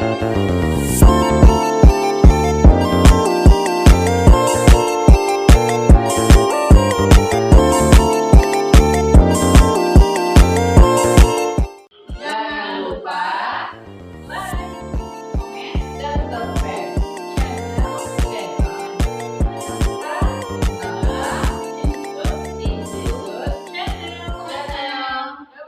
Jangan lupa like, komen, dan subscribe channel Institut Channel.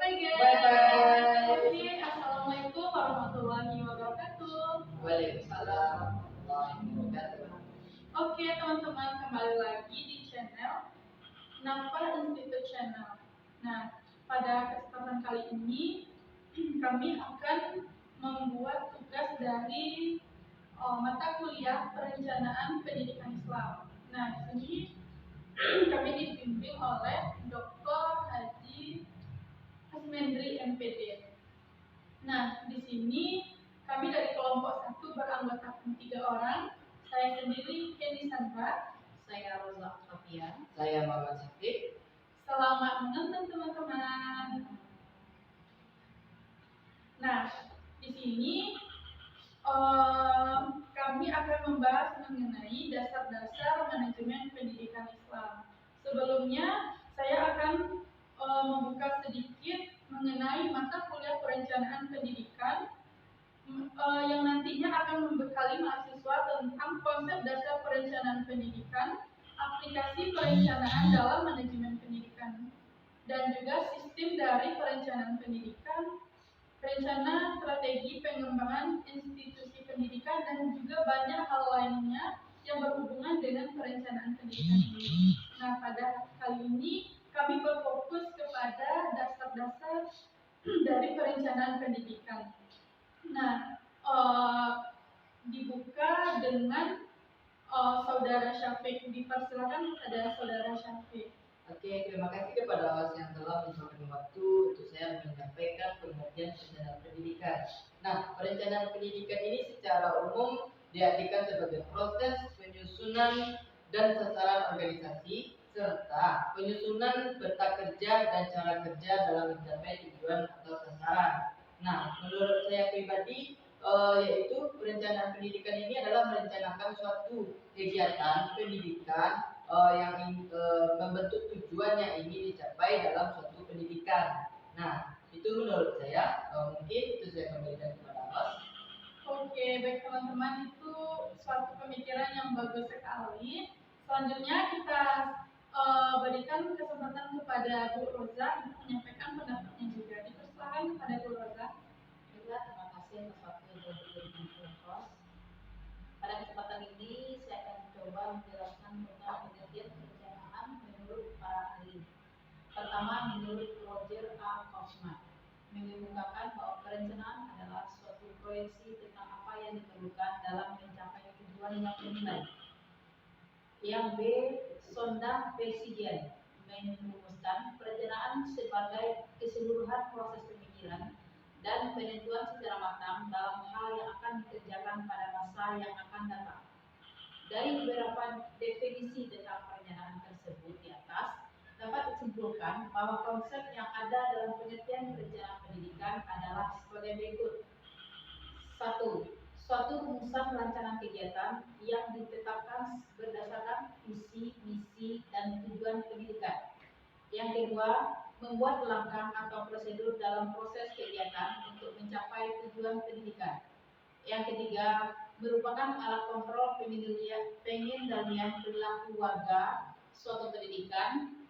Bye guys. Oke, assalamualaikum warahmatullahi wabarakatuh. Waalaikumsalam warahmatullahi wabarakatuh. Oke teman-teman, kembali lagi di channel Nafa Institut Channel. Nah, pada kesempatan kali ini kami akan membuat tugas dari mata kuliah perencanaan pendidikan Islam. Nah, di sini kami dibimbing oleh Dr. Haji Hasmendri MPD. Nah, di sini kami dari kelompok 1 beranggotakan 3 orang. Saya sendiri Kenny Sandra. Saya Rosa Octavia. Saya Muhammad Syafiq. Selamat menonton teman-teman. Nah, di sini kami akan membahas mengenai dasar-dasar manajemen pendidikan Islam. Sebelumnya, saya akan membuka sedikit mengenai mata kuliah perencanaan pendidikan yang nantinya akan membekali mahasiswa tentang konsep dasar perencanaan pendidikan, aplikasi perencanaan dalam manajemen pendidikan, dan juga sistem dari perencanaan pendidikan, rencana strategi pengembangan institusi pendidikan, dan juga banyak hal lainnya yang berhubungan dengan perencanaan pendidikan ini. Nah, pada kali ini kami berfokus kepada dasar-dasar dari perencanaan pendidikan. Nah, dibuka dengan Saudara Syafiq. Dipersilakan kepada Saudara Syafiq. Oke, terima kasih kepada host yang telah menyempatkan waktu untuk saya menyampaikan pengertian perencanaan pendidikan. Nah, perencanaan pendidikan ini secara umum diartikan sebagai proses penyusunan dan sasaran organisasi serta penyusunan peta kerja dan cara kerja dalam mencapai tujuan atau sasaran. Nah, menurut saya pribadi, yaitu perencanaan pendidikan ini adalah merencanakan suatu kegiatan pendidikan yang membentuk tujuan yang ingin dicapai dalam suatu pendidikan. Nah, itu menurut saya. Mungkin itu saya kembalikan kepada host. Oke, baik teman-teman, itu suatu pemikiran yang bagus sekali. Selanjutnya kita berikan kesempatan kepada Bu Roza untuk menyampaikan pendapatnya juga. Dipersilakan kepada Bu Roza. Juga terima kasih atas waktu yang telah diberikan host. Pada kesempatan ini saya akan mencoba menjelaskan tentang pengertian perencanaan menurut para ahli. Pertama, menurut Roger A. Kaufman, mengemukakan bahwa perencanaan adalah suatu proyeksi tentang apa yang diperlukan dalam mencapai tujuan yang dinilai. Yang B. Sondang Pesigian merumuskan perencanaan sebagai keseluruhan proses pemikiran dan penentuan secara matang dalam hal yang akan dikerjakan pada masa yang akan datang. Dari beberapa definisi tentang perencanaan tersebut di atas, dapat disimpulkan bahwa konsep yang ada dalam pengertian perencanaan pendidikan adalah sebagai berikut. 1. Suatu rumusan rancangan kegiatan yang ditetapkan berdasarkan visi, misi, dan tujuan pendidikan. Yang kedua, membuat langkah atau prosedur dalam proses kegiatan untuk mencapai tujuan pendidikan. Yang ketiga, merupakan alat kontrol pengendalian perilaku warga suatu pendidikan,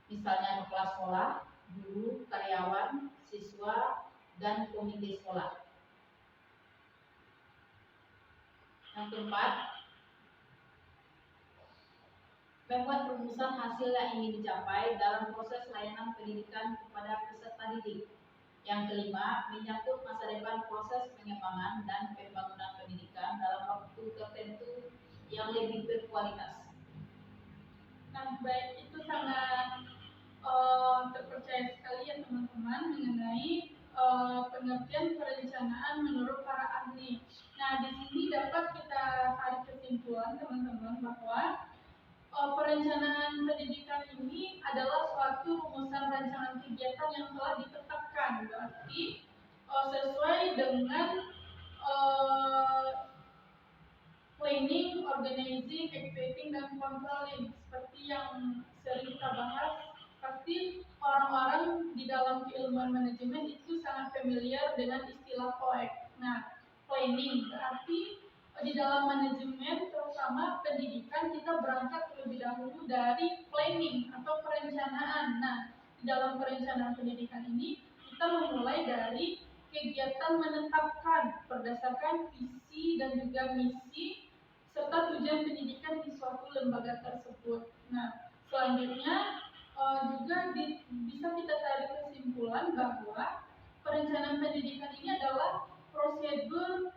misalnya kepala sekolah, guru, karyawan, siswa, dan komite sekolah. Yang keempat, membuat rumusan hasil yang ingin dicapai dalam proses layanan pendidikan kepada peserta didik. Yang kelima, menyangkut masa depan proses pengembangan dan pembangunan pendidikan dalam waktu tertentu yang lebih berkualitas. Nah, baik, itu sangat terpercaya sekali ya teman-teman mengenai pengertian perencanaan menurut para ahli. Nah, di sini dapat kita tarik kesimpulan teman-teman bahwa perencanaan pendidikan ini adalah suatu rumusan rancangan kegiatan yang telah ditetapkan, berarti sesuai dengan manajemen controlling. Seperti yang sering kita bahas, pasti orang-orang di dalam keilmuan manajemen itu sangat familiar dengan istilah POEC. Nah, planning berarti di dalam manajemen terutama pendidikan kita berangkat terlebih dahulu dari planning atau perencanaan. Nah, di dalam perencanaan pendidikan ini kita memulai dari kegiatan menetapkan berdasarkan visi dan juga misi serta tujuan pendidikan di suatu lembaga tersebut. Nah, selanjutnya juga bisa kita tarik kesimpulan bahwa perencanaan pendidikan ini adalah prosedur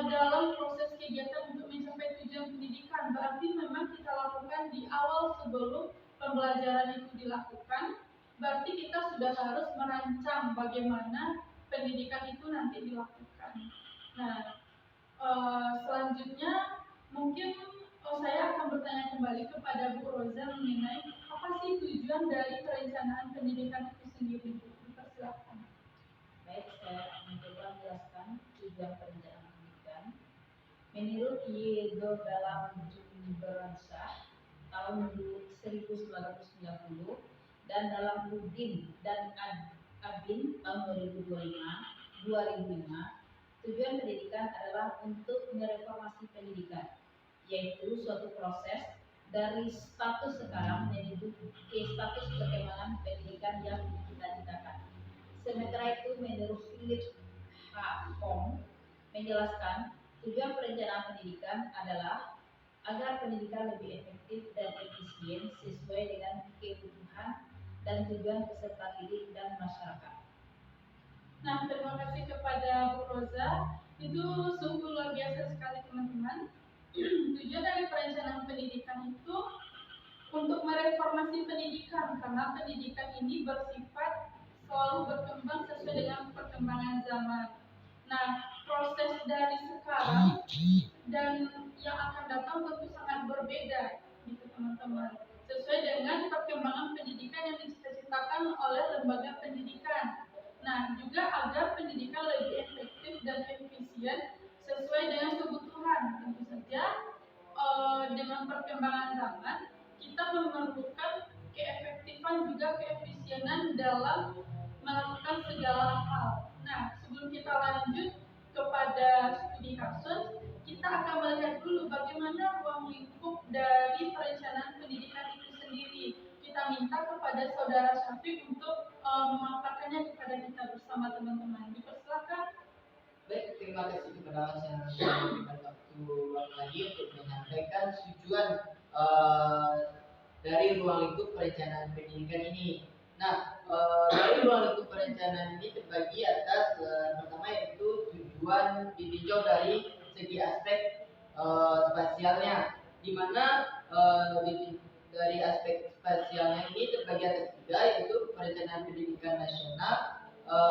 dalam proses kegiatan untuk mencapai tujuan pendidikan. Berarti memang kita lakukan di awal sebelum pembelajaran itu dilakukan. Berarti kita sudah harus merancang bagaimana pendidikan itu nanti dilakukan. Nah, selanjutnya mungkin saya akan bertanya kembali kepada Bu Roza mengenai apa sih tujuan dari perencanaan pendidikan itu sendiri, Bu? Dipersilakan. Baik, saya akan mencoba menjelaskan tujuan perencanaan pendidikan. Menurut Diego dalam Jumberensah tahun 1990 dan dalam Rudin dan Abin tahun 2005, tujuan pendidikan adalah untuk mereformasi pendidikan, yaitu suatu proses dari status sekarang menuju ke status perkembangan pendidikan yang dicita-citakan. Sementara itu, menurut Philip H. Kong menjelaskan, tujuan perencanaan pendidikan adalah agar pendidikan lebih efektif dan efisien sesuai dengan kebutuhan dan tujuan peserta didik dan masyarakat. Nah, terima kasih kepada Bu Roza. Itu sungguh luar biasa sekali, teman-teman. Tujuan dari perencanaan pendidikan itu untuk mereformasi pendidikan, karena pendidikan ini bersifat selalu berkembang sesuai dengan perkembangan zaman. Nah, proses dari sekarang dan yang akan datang tentu sangat berbeda, gitu teman-teman. Sesuai dengan perkembangan pendidikan yang dicita-citakan oleh lembaga pendidikan. Nah, juga agar pendidikan lebih efektif dan efisien sesuai dengan kebutuhan. Tentu saja dengan perkembangan zaman kita memerlukan keefektifan juga keefisienan dalam melakukan segala hal. Nah, sebelum kita lanjut kepada studi kasus, kita akan melihat dulu bagaimana ruang lingkup dari perencanaan pendidikan itu sendiri. Kita minta kepada Saudara Syafiq untuk memaparkannya kepada kita bersama teman-teman. Dipersilakan. Baik, terima kasih kepada Mas yang sudah memberikan waktu lagi untuk menyampaikan tujuan dari ruang lingkup perencanaan pendidikan ini. Nah, dari ruang lingkup perencanaan ini terbagi atas pertama yaitu tujuan ditinjau dari segi aspek spasialnya, di mana dari aspek spasialnya ini terbagi atas tiga, yaitu perencanaan pendidikan nasional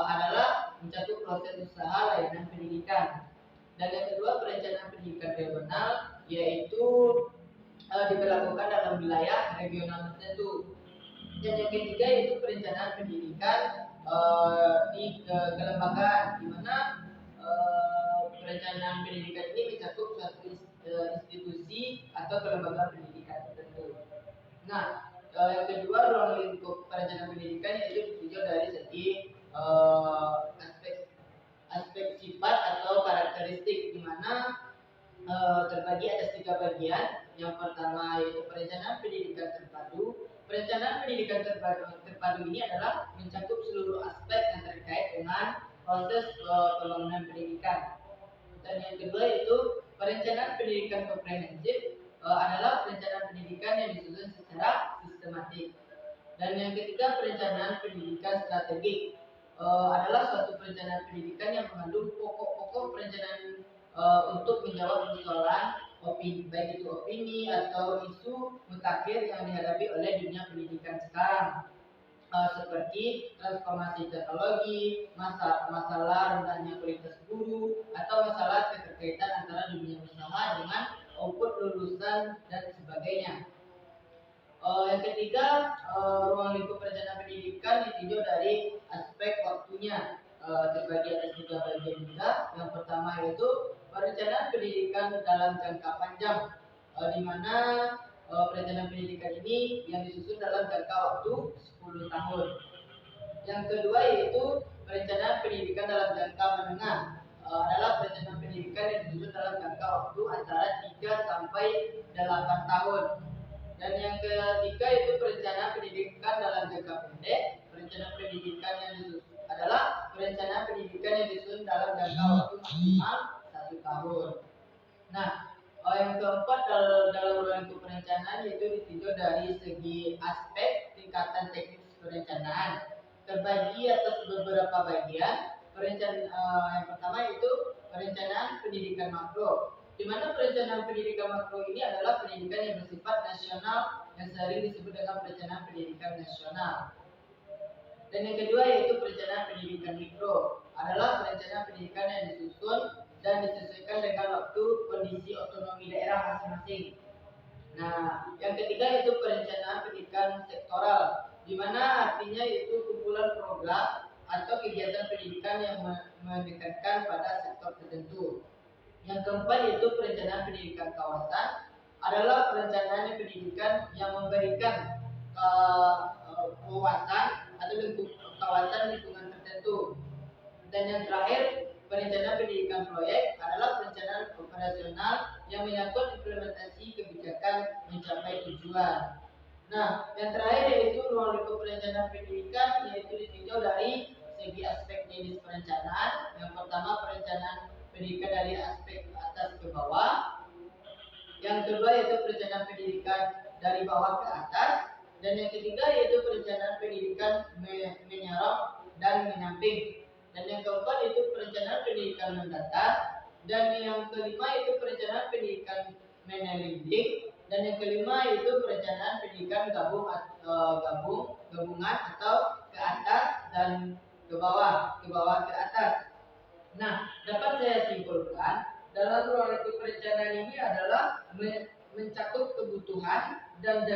adalah mencakup proses usaha layanan pendidikan, dan yang kedua perencanaan pendidikan regional yaitu diberlakukan dalam wilayah regional tertentu, dan yang ketiga yaitu perencanaan pendidikan di kelembagaan, di mana perencanaan pendidikan ini mencakup suatu institusi atau kelembagaan pendidikan tertentu. Nah, yang kedua ruang lingkup perencanaan pendidikan yaitu ditinjau dari segi aspek sifat atau karakteristik, di mana terbagi atas tiga bagian. Yang pertama yaitu perencanaan pendidikan terpadu. Perencanaan pendidikan terpadu ini adalah mencakup seluruh aspek yang terkait dengan proses pembangunan pendidikan. Dan yang kedua yaitu perencanaan pendidikan komprehensif, adalah perencanaan pendidikan yang disusun secara sistematik. Dan yang ketiga perencanaan pendidikan strategik, adalah suatu perencanaan pendidikan yang mengandung pokok-pokok perencanaan untuk menjawab persoalan opini, baik itu opini atau isu mutakhir yang dihadapi oleh dunia pendidikan sekarang, seperti transformasi teknologi, masalah rendahnya kualitas guru, atau masalah keterkaitan antara dunia usaha dengan output lulusan dan sebagainya. Yang ketiga, ruang lingkup perencanaan pendidikan ditinjau dari aspek waktunya, terbagi atas tiga bagian juga. Yang pertama yaitu perencanaan pendidikan dalam jangka panjang, di mana perencanaan pendidikan ini yang disusun dalam jangka waktu 10 tahun. Yang kedua yaitu perencanaan pendidikan dalam jangka menengah. Adalah perencanaan pendidikan yang disusun dalam jangka waktu antara 3 sampai 8 tahun. Dan yang ketiga itu perencanaan pendidikan dalam jangka pendek. Perencanaan pendidikan yang disusun adalah perencanaan pendidikan yang disusun dalam jangka waktu maksimal 1 tahun. Nah, yang keempat dalam bentuk perencanaan yaitu ditinjau dari segi aspek tingkatan teknis perencanaan, terbagi atas beberapa bagian. Yang pertama itu perencanaan pendidikan makro, di mana perencanaan pendidikan makro ini adalah pendidikan yang bersifat nasional yang sering disebut dengan perencanaan pendidikan nasional. Dan yang kedua yaitu perencanaan pendidikan mikro, adalah perencanaan pendidikan yang disusun dan disesuaikan dengan waktu kondisi otonomi daerah masing-masing. Nah, yang ketiga yaitu perencanaan pendidikan sektoral, di mana artinya yaitu kumpulan program atau kegiatan pendidikan yang mendekatkan pada sektor tertentu. Yang keempat yaitu perencanaan pendidikan kawasan, adalah perencanaan pendidikan yang memberikan kawasan atau kawasan lingkungan tertentu. Dan yang terakhir, perencanaan pendidikan proyek adalah perencanaan operasional yang menyangkut implementasi kebijakan mencapai tujuan. Nah, yang terakhir yaitu ruang lingkup perencanaan pendidikan, yaitu ditinjau dari segi aspek jenis perencanaan. Yang pertama perencanaan pendidikan dari aspek atas ke bawah. Yang kedua yaitu perencanaan pendidikan dari bawah ke atas. Dan yang ketiga yaitu perencanaan pendidikan menyorong dan menyamping. Dan yang keempat itu perencanaan pendidikan mendatar. Dan yang kelima itu perencanaan pendidikan meneliti. Dan yang kelima itu perencanaan pendidikan gabungan atau ke atas dan ke bawah ke atas. Nah, dapat saya simpulkan dalam ruang lingkup perencanaan ini adalah mencakup kebutuhan dan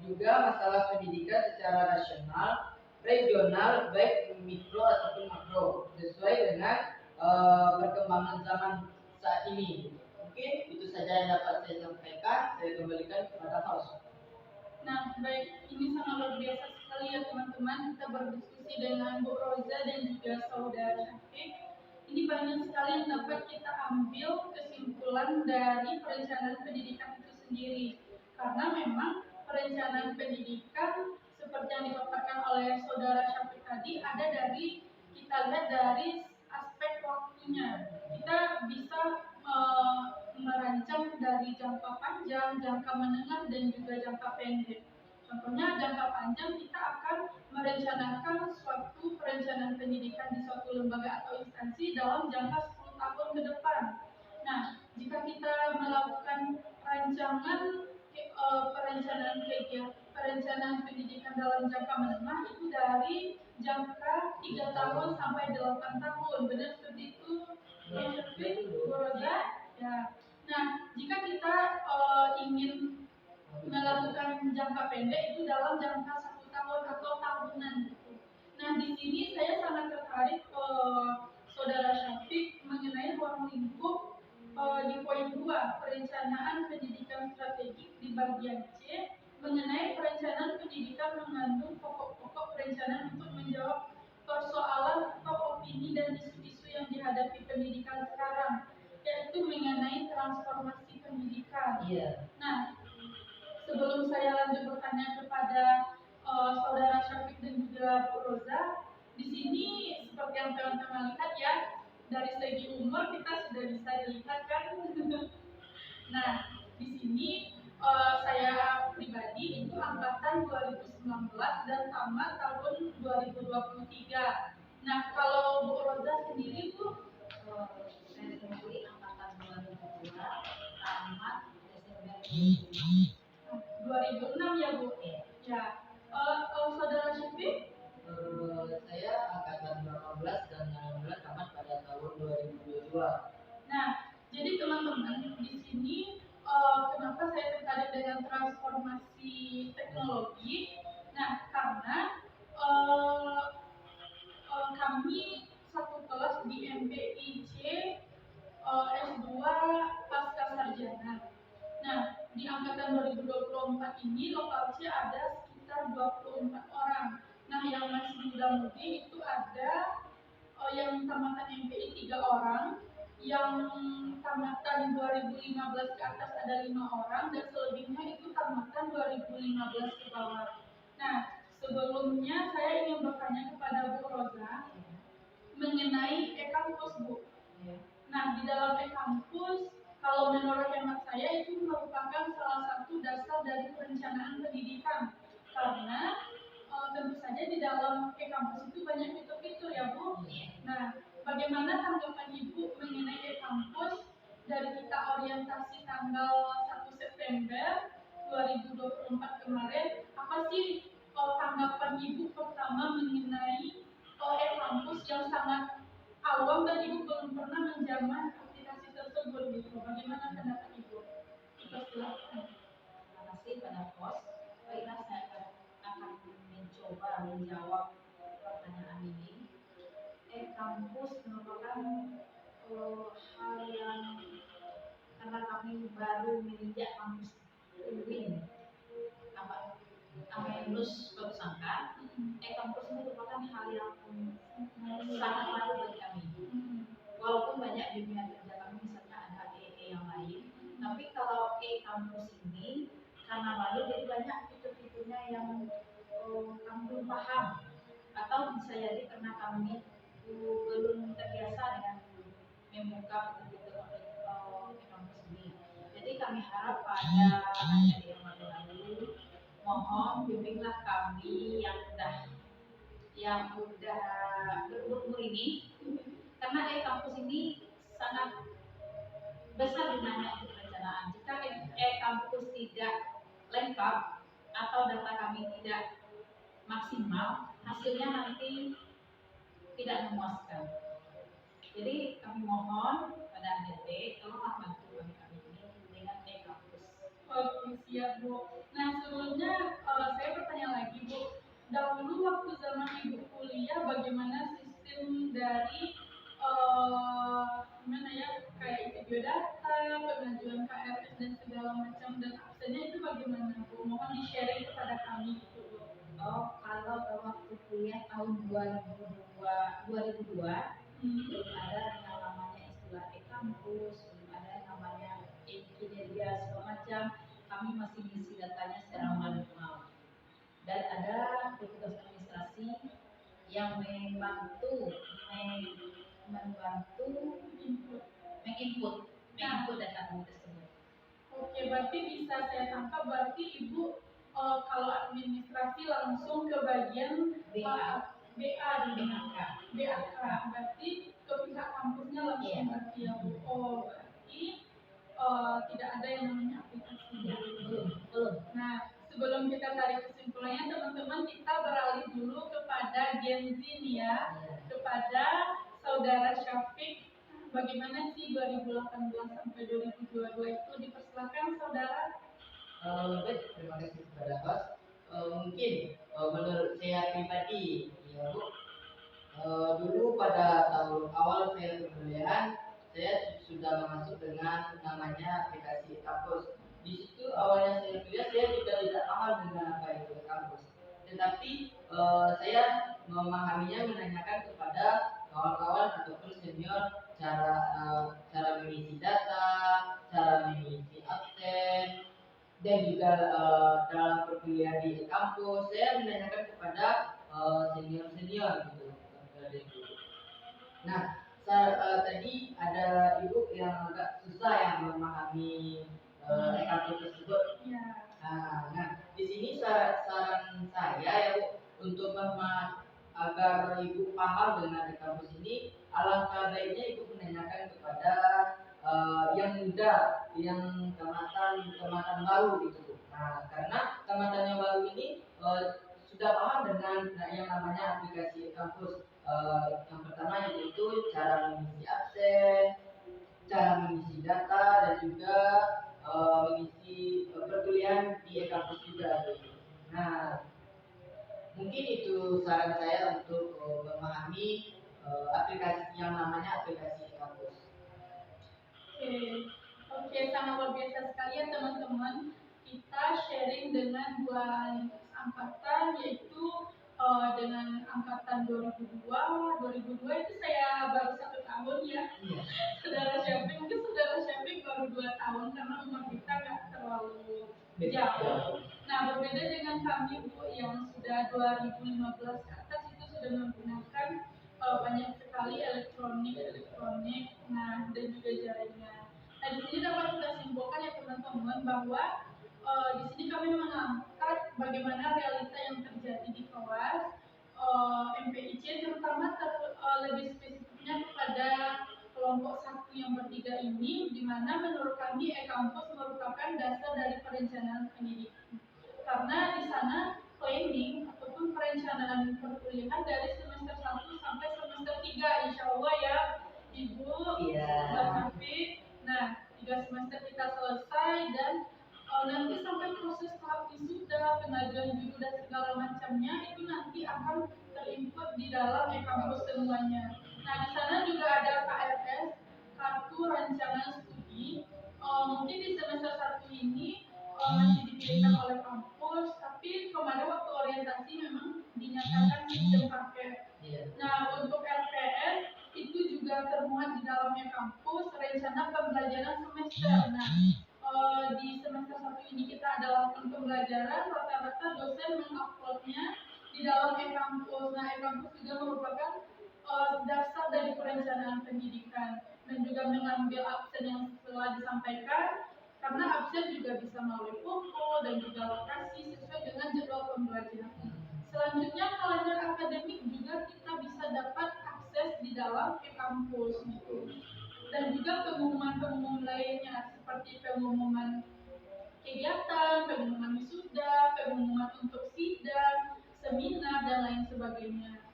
juga masalah pendidikan secara nasional, regional, baik mikro ataupun makro, sesuai dengan perkembangan zaman saat ini. Mungkin itu saja yang dapat saya sampaikan. Saya kembalikan kepada host. Nah, baik, ini sangat luar biasa sekali ya teman-teman. Kita berdiskusi dengan Bu Roza dan juga Saudara Syafiq. Ini banyak sekali yang dapat kita ambil kesimpulan dari perencanaan pendidikan itu sendiri. Karena memang perencanaan pendidikan seperti yang dipaparkan oleh Saudara Syafiq tadi ada dari, kita lihat dari aspek waktunya. Kita bisa merancang dari jangka panjang, jangka menengah, dan juga jangka pendek. Contohnya jangka panjang kita akan merencanakan suatu perencanaan pendidikan di suatu lembaga atau instansi dalam jangka 10 tahun ke depan. Nah, jika kita melakukan rancangan perencanaan pendidikan dalam jangka menengah itu dari jangka 3 tahun sampai 8 tahun. Benar seperti itu? Bu Roza? Ya. Nah, jika kita ingin melakukan jangka pendek itu dalam jangka 1 tahun atau tahunan gitu. Nah, di sini saya sangat tertarik Saudara Syafiq mengenai ruang lingkup di poin 2, perencanaan pendidikan strategik di bagian C, mengenai perencanaan pendidikan mengandung pokok-pokok perencanaan untuk menjawab persoalan atau opini dan isu-isu yang dihadapi pendidikan sekarang, yaitu mengenai transformasi pendidikan. Nah, sebelum saya lanjut bertanya kepada Saudara Syafiq dan juga Bu Roza, di sini seperti yang teman-teman lihat ya, dari segi umur kita sudah bisa dilihat kan. Nah, di sini saya pribadi itu angkatan 2019 dan tamat tahun 2023. Nah, kalau Bu Roza sendiri Bu? Saya sendiri angkatan 2002, tamat Desember 2006 ya Bu? Ya. Saudara Syafiq? Saya angkatan 18 dan 19 tamat pada tahun 2022. Nah, jadi teman-teman di sini kenapa saya tertarik dengan transformasi teknologi? Nah, karena kami satu kelas di MPIC S2 pasca sarjana. Nah, di angkatan angkatan 2024 ini lokal C ada sekitar 24 orang. Nah, yang masih muda-mudi itu ada yang tamatan MPI 3 orang, yang tamatan 2015 ke atas ada 5 orang, dan selebihnya itu tamatan 2015 ke bawah. Nah, sebelumnya saya ingin bertanya kepada Bu Roza mengenai e-kampus, Bu. Nah, di dalam e-kampus, kalau menurut hemat saya itu merupakan salah satu dasar dari perencanaan pendidikan, karena tentu saja di dalam e-kampus itu banyak fitur-fitur ya, Bu. Nah, bagaimana tanggapan Ibu mengenai e-kampus dari kita orientasi tanggal 1 September 2024 kemarin? Apa sih tanggapan Ibu pertama mengenai e-kampus yang sangat awam dan Ibu belum pernah menjamah aplikasi tersebut gitu? Bagaimana pendapat Ibu? Kita silakan. Terima kasih pada pos. Baiklah, saya akan mencoba menjawab pertanyaan ini. E-kampus merupakan hal yang karena kami baru menginjak kampus UIN, kami lulus baru sangka. E-kampus merupakan hal yang sangat baru bagi kami. Walaupun banyak di dunia kerja kami misalnya ada EE yang lain, tapi kalau e-kampus ini karena baru jadi banyak fitur-fiturnya yang kami belum paham, atau bisa jadi karena kami belum terbiasa dengan membuka fitur-fitur e-kampus ini. Jadi kami harap pada adik yang baru mohon bimbinglah kami yang udah berumur ini, karena e-kampus ini sangat besar gunanya untuk perencanaan. Jika e-kampus tidak lengkap atau data kami tidak maksimal, hasilnya nanti tidak memuaskan. Jadi kami mohon pada adik tolonglah bantu kami ini dengan e-kampus. Oke, siap, Bu. Nah, sebelumnya saya bertanya lagi, Bu. Dahulu waktu zaman Ibu kuliah, bagaimana sistem dari gimana ya, kayak video data, pengajuan KRS dan segala macam, dan absennya itu bagaimana, Bu? Mohon di-sharing kepada kami gitu, Bu. Oh, kalau waktu kuliah tahun 2002 belum ada yang namanya istilah e-kampus, belum ada yang namanya e-kinerja segala macam. Kami masih ngisi datanya secara manual. Dan ada petugas administrasi yang menginput data kami tersebut. Oke, berarti bisa saya tangkap berarti Ibu kalau administrasi langsung ke bagian BA di BAK, berarti ke pihak kampusnya langsung. Iya. Berarti ya, Bu. Oh, berarti tidak ada yang namanya aplikasi. Ya, belum. Nah, sebelum kita tarik kesimpulannya, teman-teman, kita beralih dulu kepada Gen Z nih ya, kepada Saudara Syafiq. Bagaimana sih 2018 sampai 2022 itu? Dipersilakan, Saudara. Baik, terima kasih kepada host. Mungkin menurut saya pribadi, ya Bu, dulu pada tahun awal saya perkuliahan, saya sudah masuk dengan namanya aplikasi kampus. Di situ awalnya saya kuliah, saya juga tidak paham dengan apa itu kampus. Tetapi saya memahaminya, menanyakan kepada kawan-kawan ataupun senior cara mengisi data, cara mengisi absen, dan juga dalam perkuliahan di kampus saya menanyakan kepada senior-senior gitu. Nah, tadi ada ibu yang agak susah yang memahami e-kampus tersebut. Ya. Nah, di sini saran saya ya Bu, untuk agar ibu paham dengan e-kampus ini, alangkah baiknya ibu menanyakan kepada yang muda, yang tamatan baru gitu Bu. Nah, karena tamatan yang baru ini sudah paham dengan yang namanya aplikasi kampus. Yang pertama yaitu cara mengisi absen, cara mengisi data, dan juga mengisi perkuliahan di e-kampus juga gitu. Nah, mungkin itu saran saya untuk memahami aplikasi yang namanya aplikasi e-kampus. Oke, sangat luar biasa sekali ya teman-teman. kita sharing dengan dua lintas angkatan, yaitu dengan angkatan 2002 itu saya baru 1 tahun ya. Iya. Saudara Syafik mungkin saudara Syafik baru 2 tahun karena umur kita nggak terlalu jauh. Nah, berbeda dengan kami Bu yang sudah 2015 ke atas itu sudah menggunakan banyak sekali elektronik, nah dan juga jaringan. Nah, di sini dapat kita simpulkan ya teman-teman bahwa di sini kami mengangkat bagaimana realita yang terjadi di kelas MPIC, terutama lebih spesifiknya kepada kelompok 1 yang bertiga ini, di mana menurut kami e-kampus merupakan dasar dari perencanaan pendidikan. Karena di sana planning ataupun perencanaan perkuliahan dari semester 1 sampai semester 3, insya Allah ya Ibu, Mbak Hafiz. Nah, 3 semester kita selesai dan nanti sampai proses tahap wisuda, pengajuan judul dan segala macamnya itu nanti akan terinput di dalam e-kampus semuanya. Nah, di sana juga ada KRS, kartu rancangan studi. Mungkin di semester 1 ini masih dipilihkan oleh kampus, tapi kemarin waktu orientasi memang dinyatakan sistem paket. Nah, untuk RPS itu juga termuat di dalamnya kampus rencana pembelajaran semester. Nah, di semester 1 ini kita ada lakukan pembelajaran, rata-rata dosen menguploadnya di dalam e-kampus. Nah, e-kampus juga merupakan dasar dari perencanaan pendidikan dan juga mengambil absen yang telah disampaikan, karena absen juga bisa melalui foto dan juga lokasi sesuai dengan jadwal pembelajaran. Selanjutnya kalender akademik juga kita bisa dapat akses di dalam e-kampus gitu. Dan juga pengumuman-pengumuman lainnya seperti pengumuman kegiatan, pengumuman wisuda, pengumuman untuk sidang, seminar dan lain sebagainya.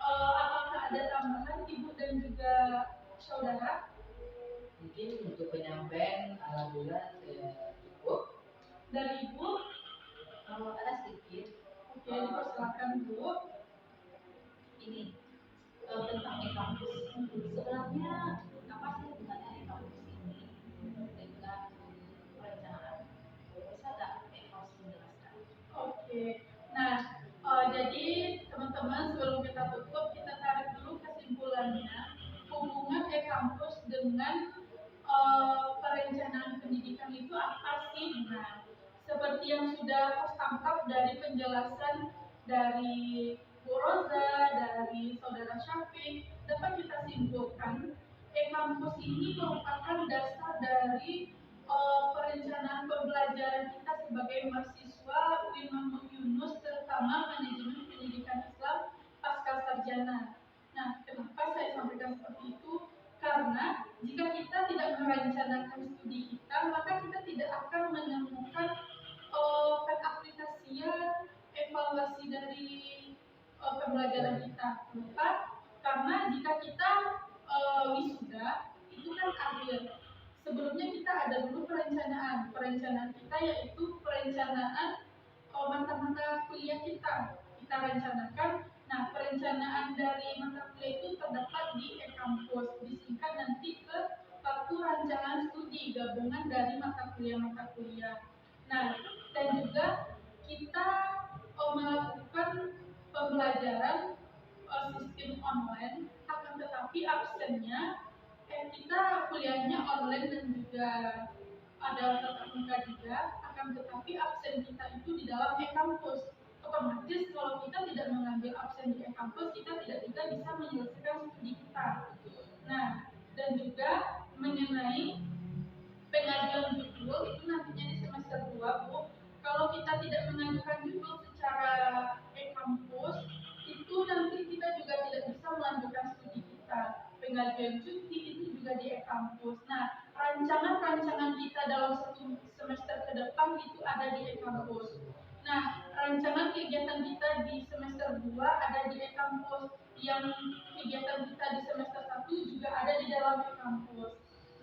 Apakah ada tambahan Ibu dan juga saudara? Mungkin untuk penyampaian alhamdulillah saya cukup. Dari Ibu? Ada sedikit. Oke, dipersilakan Bu. Ini tentang e-kampus. Sebenarnya apa sih gunanya e-kampus ini dengan perencanaan? Bisa nggak e-kampus menjelaskan? Oke, nah jadi teman-teman sebelum kita tutup kita tarik dulu kesimpulannya hubungan e-kampus dengan perencanaan pendidikan itu apa sih? Nah, seperti yang sudah tertangkap dari penjelasan dari Bu Roza, dari Saudara Syafik, dapat kita simpulkan e-kampus ini merupakan dasar dari perencanaan pembelajaran kita sebagai mahasiswa UIN Mahmud Yunus, terutama manajemen pendidikan Islam pasca sarjana. Nah, kenapa saya sampaikan seperti itu? Karena jika kita tidak merencanakan studi kita, maka kita tidak akan menemukan pengaplikasian evaluasi dari pembelajaran kita. Kenapa? Karena jika kita wisuda, itu kan akhir. Sebelumnya kita ada dulu perencanaan kita yaitu perencanaan mata-mata kuliah kita rencanakan. Nah, perencanaan dari mata kuliah itu terdapat di e-kampus, disingkat nanti ke kartu rancangan studi gabungan dari mata kuliah. Nah, dan juga kita melakukan pembelajaran sistem online, akan tetapi absennya kita kuliahnya online dan juga ada tatap muka juga, akan tetapi absen kita itu di dalam e-kampus. Otomatis kalau kita tidak mengambil absen di e-kampus, kita tidak juga bisa menyelesaikan studi kita. Nah, dan juga mengenai pengajuan judul itu nantinya di semester 2 Bu. Kalau kita tidak mengajukan judul secara e-kampus, itu nanti kita juga tidak bisa melanjutkan studi kita. Pengajuan cuti itu juga di e-kampus. Nah, rancangan-rancangan kita dalam 1 semester ke depan itu ada di e-kampus. Nah, rancangan kegiatan kita di semester 2 ada di e-kampus. Yang kegiatan kita di semester 1 juga ada di dalam e-kampus.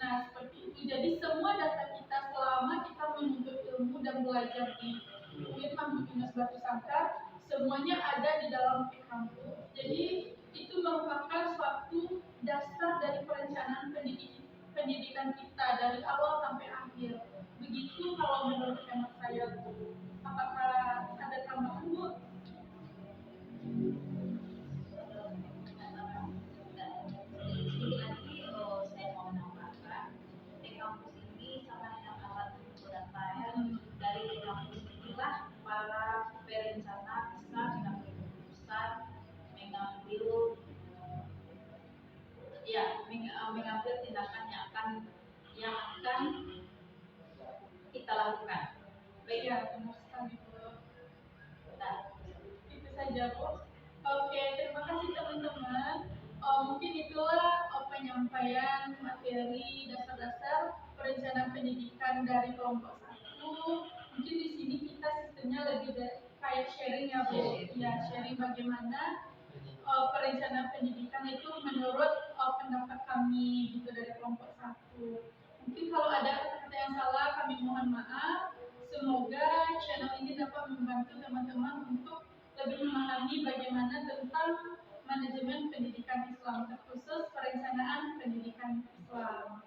Nah, seperti itu. Jadi semua data kita selama kita menuntut ilmu dan belajar di UIN Mahmud Yunus Batu Sangkar, semuanya ada di dalam e-kampus. Jadi itu merupakan suatu dasar dari perencanaan pendidikan kita dari awal sampai akhir. Begitu kalau menurut hemat saya. tindakan yang akan kita lakukan. Baik, Iya, benar sekali Bu. nah, Itu saja Bu. Oke, terima kasih teman-teman. Mungkin itulah penyampaian materi dasar-dasar perencanaan pendidikan dari kelompok 1. Mungkin di sini kita sistemnya lebih kayak sharing ya Bu. Ya, sharing bagaimana perencanaan pendidikan itu menurut pendapat kami gitu dari kelompok 1. Mungkin kalau ada kata-kata yang salah kami mohon maaf. Semoga channel ini dapat membantu teman-teman untuk lebih memahami bagaimana tentang manajemen pendidikan Islam, terkhusus perencanaan pendidikan Islam.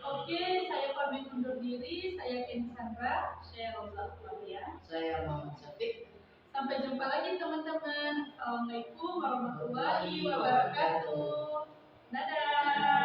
Oke, saya pamit undur diri. Saya Kenny Sandra. saya Rosa Flavia. Saya Muhammad Syafiq. Sampai jumpa lagi teman-teman. Assalamualaikum warahmatullahi wabarakatuh. Dadah.